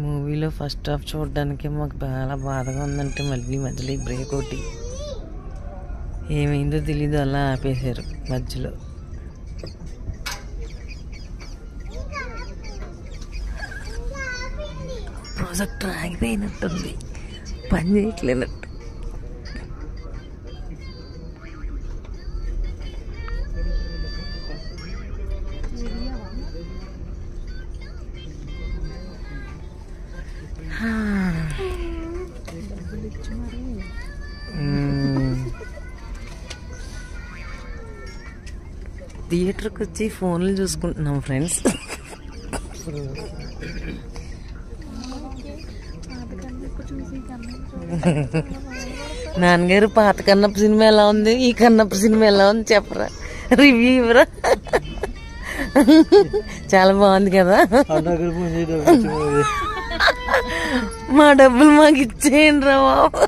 మూవీలో first half చూడడానికి మాకు చాలా బాధగా ఉందంటే మళ్ళీ మధ్యలో బ్రేక్ ఒకటి ఏమైందో తెలీదు, అలా ఆపేశారు మధ్యలో. ప్రాజెక్టర్ ఆగిపోయినట్టుంది, పని చేయట్లేనట్టు. థియేటర్కి వచ్చి ఫోన్లు చూసుకుంటున్నాం ఫ్రెండ్స్. నాన్నగారు పాత కన్నప్ప సినిమా ఎలా ఉంది, ఈ కన్నప్ప సినిమా ఎలా ఉంది చెప్పరా, రివ్యూ ఇవ్వరా. చాలా బాగుంది కదా. మా డబ్బులు మాకు ఇచ్చేయండి రా బాబు.